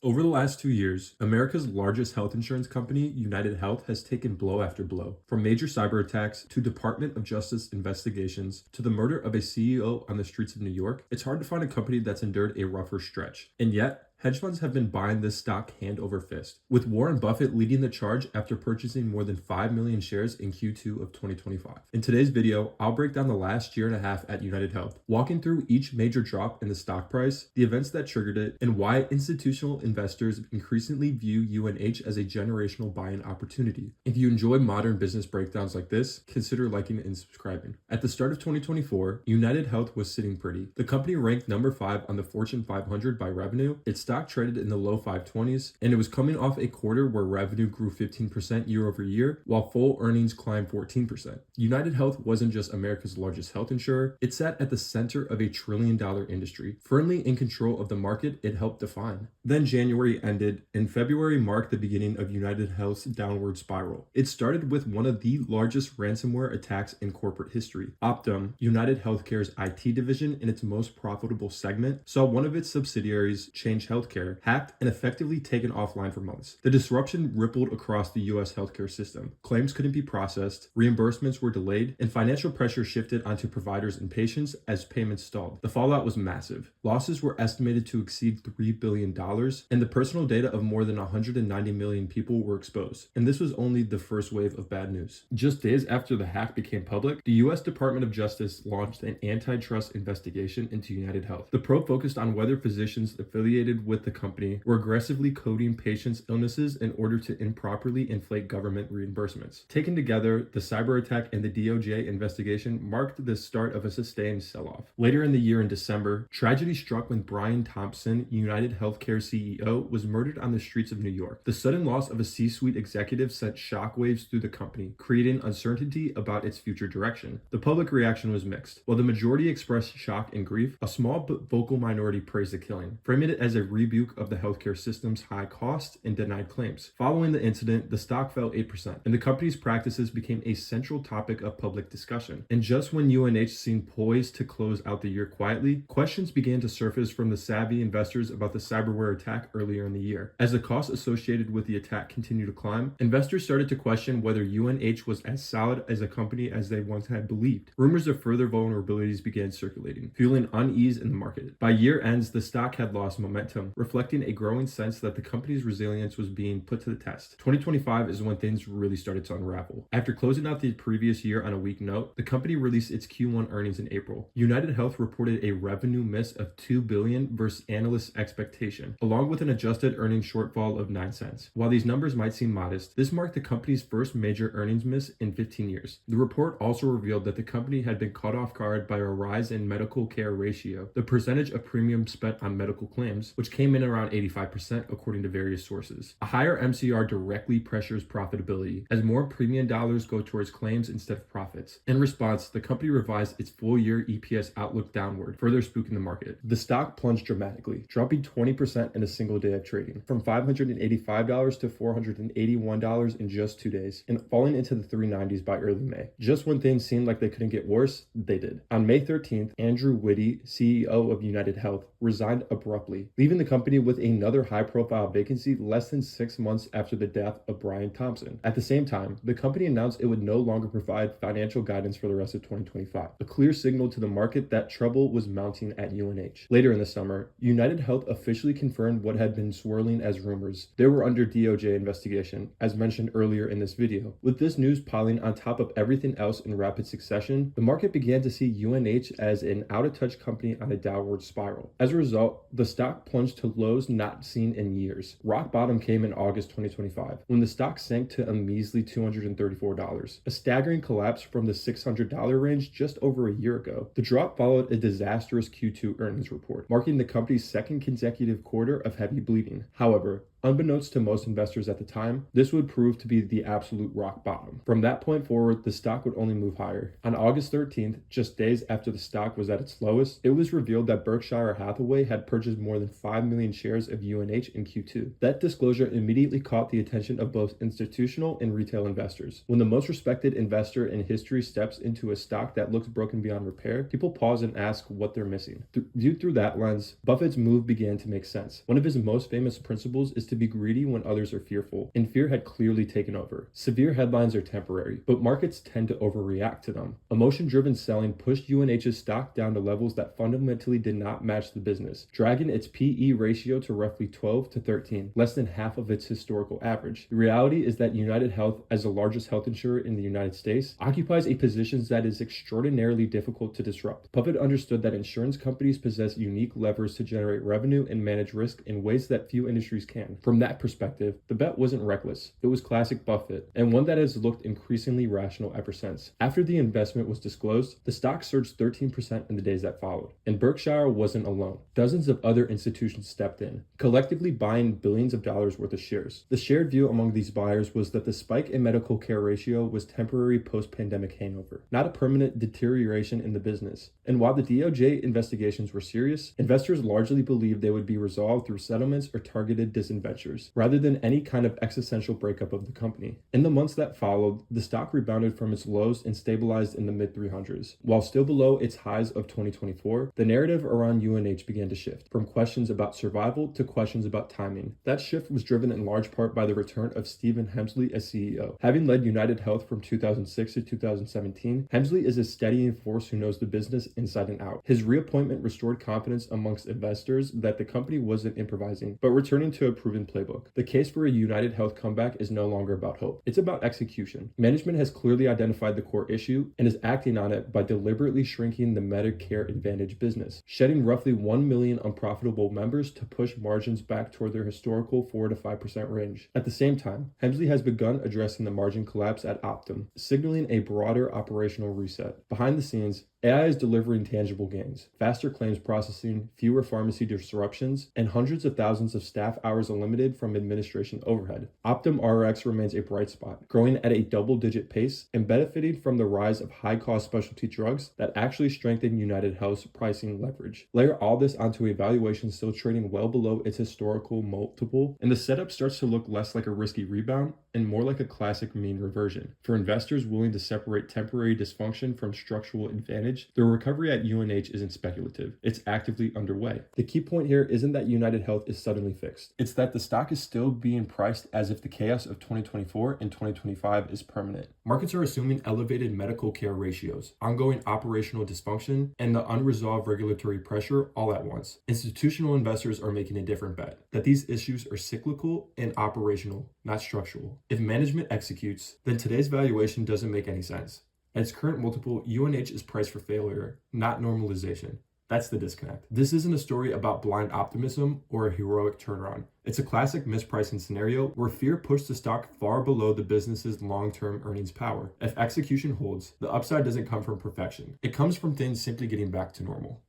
Over the last 2 years, America's largest health insurance company, UnitedHealth, has taken blow after blow. From major cyber attacks to Department of Justice investigations to the murder of a CEO on the streets of New York, it's hard to find a company that's endured a rougher stretch. And yet, hedge funds have been buying this stock hand over fist, with Warren Buffett leading the charge after purchasing more than 5 million shares in Q2 of 2025. In today's video, I'll break down the last year and a half at UnitedHealth, walking through each major drop in the stock price, the events that triggered it, and why institutional investors increasingly view UNH as a generational buying opportunity. If you enjoy modern business breakdowns like this, consider liking and subscribing. At the start of 2024, UnitedHealth was sitting pretty. The company ranked number 5 on the Fortune 500 by revenue. Its stock traded in the low 520s, and it was coming off a quarter where revenue grew 15% year over year, while full earnings climbed 14%. UnitedHealth wasn't just America's largest health insurer, it sat at the center of a trillion-dollar industry, firmly in control of the market it helped define. Then January ended, and February marked the beginning of UnitedHealth's downward spiral. It started with one of the largest ransomware attacks in corporate history. Optum, United Healthcare's IT division in its most profitable segment, saw one of its subsidiaries, Change Healthcare, hacked and effectively taken offline for months. The disruption rippled across the U.S. healthcare system. Claims couldn't be processed, reimbursements were delayed, and financial pressure shifted onto providers and patients as payments stalled. The fallout was massive. Losses were estimated to exceed $3 billion, and the personal data of more than 190 million people were exposed. And this was only the first wave of bad news. Just days after the hack became public, the U.S. Department of Justice launched an antitrust investigation into UnitedHealth. The probe focused on whether physicians affiliated with the company were aggressively coding patients' illnesses in order to improperly inflate government reimbursements. Taken together, the cyber attack and the DOJ investigation marked the start of a sustained sell-off. Later in the year in December, tragedy struck when Brian Thompson, United Healthcare CEO, was murdered on the streets of New York. The sudden loss of a C-suite executive sent shockwaves through the company, creating uncertainty about its future direction. The public reaction was mixed. While the majority expressed shock and grief, a small but vocal minority praised the killing, framing it as a rebuke of the healthcare system's high costs and denied claims. Following the incident, the stock fell 8%, and the company's practices became a central topic of public discussion. And just when UNH seemed poised to close out the year quietly, questions began to surface from the savvy investors about the cyberware attack earlier in the year. As the costs associated with the attack continued to climb, investors started to question whether UNH was as solid as a company as they once had believed. Rumors of further vulnerabilities began circulating, fueling unease in the market. By year ends, the stock had lost momentum, reflecting a growing sense that the company's resilience was being put to the test. 2025 is when things really started to unravel. After closing out the previous year on a weak note, the company released its Q1 earnings in April. UnitedHealth reported a revenue miss of $2 billion versus analysts' expectation, along with an adjusted earnings shortfall of 9 cents. While these numbers might seem modest, this marked the company's first major earnings miss in 15 years. The report also revealed that the company had been caught off guard by a rise in medical care ratio, the percentage of premiums spent on medical claims, which came in around 85% according to various sources. A higher MCR directly pressures profitability, as more premium dollars go towards claims instead of profits. In response, the company revised its full-year EPS outlook downward, further spooking the market. The stock plunged dramatically, dropping 20% in a single day of trading, from $585 to $481 in just 2 days, and falling into the 390s by early May. Just when things seemed like they couldn't get worse, they did. On May 13th, Andrew Whitty, CEO of UnitedHealth, resigned abruptly, leaving the company with another high-profile vacancy less than 6 months after the death of Brian Thompson. At the same time, the company announced it would no longer provide financial guidance for the rest of 2025, a clear signal to the market that trouble was mounting at UNH. Later in the summer, UnitedHealth officially confirmed what had been swirling as rumors. They were under DOJ investigation, as mentioned earlier in this video. With this news piling on top of everything else in rapid succession, the market began to see UNH as an out-of-touch company on a downward spiral. As a result, the stock plunged to lows not seen in years. Rock bottom came in August 2025, when the stock sank to a measly $234, a staggering collapse from the $600 range just over a year ago. The drop followed a disastrous Q2 earnings report, marking the company's second consecutive quarter of heavy bleeding. However, Unbeknownst to most investors at the time, this would prove to be the absolute rock bottom. From that point forward, the stock would only move higher. On August 13th, just days after the stock was at its lowest, it was revealed that Berkshire Hathaway had purchased more than 5 million shares of UNH in Q2. That disclosure immediately caught the attention of both institutional and retail investors. When the most respected investor in history steps into a stock that looks broken beyond repair, people pause and ask what they're missing. Viewed through that lens, Buffett's move began to make sense. One of his most famous principles is to be greedy when others are fearful, and fear had clearly taken over. Severe headlines are temporary, but markets tend to overreact to them. Emotion-driven selling pushed UNH's stock down to levels that fundamentally did not match the business, dragging its PE ratio to roughly 12 to 13, less than half of its historical average. The reality is that UnitedHealth, as the largest health insurer in the United States, occupies a position that is extraordinarily difficult to disrupt. Buffett understood that insurance companies possess unique levers to generate revenue and manage risk in ways that few industries can. From that perspective, the bet wasn't reckless. It was classic Buffett, and one that has looked increasingly rational ever since. After the investment was disclosed, the stock surged 13% in the days that followed, and Berkshire wasn't alone. Dozens of other institutions stepped in, collectively buying billions of dollars worth of shares. The shared view among these buyers was that the spike in medical care ratio was temporary post-pandemic hangover, not a permanent deterioration in the business. And while the DOJ investigations were serious, investors largely believed they would be resolved through settlements or targeted disinvestures, rather than any kind of existential breakup of the company. In the months that followed, the stock rebounded from its lows and stabilized in the mid-300s. While still below its highs of 2024, the narrative around UNH began to shift, from questions about survival to questions about timing. That shift was driven in large part by the return of Stephen Hemsley as CEO. Having led UnitedHealth from 2006 to 2017, Hemsley is a steadying force who knows the business inside and out. His reappointment restored confidence amongst investors that the company wasn't improvising, but returning to a proven playbook. The case for a UnitedHealth comeback is no longer about hope. It's about execution. Management has clearly identified the core issue and is acting on it by deliberately shrinking the Medicare Advantage business, shedding roughly 1 million unprofitable members to push margins back toward their historical 4 to 5% range. At the same time, Hemsley has begun addressing the margin collapse at Optum, signaling a broader operational reset. Behind the scenes, AI is delivering tangible gains, faster claims processing, fewer pharmacy disruptions, and hundreds of thousands of staff hours eliminated from administration overhead. Optum RX remains a bright spot, growing at a double-digit pace and benefiting from the rise of high-cost specialty drugs that actually strengthen UnitedHealth's pricing leverage. Layer all this onto a valuation still trading well below its historical multiple, and the setup starts to look less like a risky rebound and more like a classic mean reversion. For investors willing to separate temporary dysfunction from structural advantage, the recovery at UNH isn't speculative. It's actively underway. The key point here isn't that UnitedHealth is suddenly fixed. It's that the stock is still being priced as if the chaos of 2024 and 2025 is permanent. Markets are assuming elevated medical care ratios, ongoing operational dysfunction, and the unresolved regulatory pressure all at once. Institutional investors are making a different bet, that these issues are cyclical and operational, not structural. If management executes, then today's valuation doesn't make any sense. At its current multiple, UNH is priced for failure, not normalization. That's the disconnect. This isn't a story about blind optimism or a heroic turnaround. It's a classic mispricing scenario where fear pushed the stock far below the business's long-term earnings power. If execution holds, the upside doesn't come from perfection. It comes from things simply getting back to normal.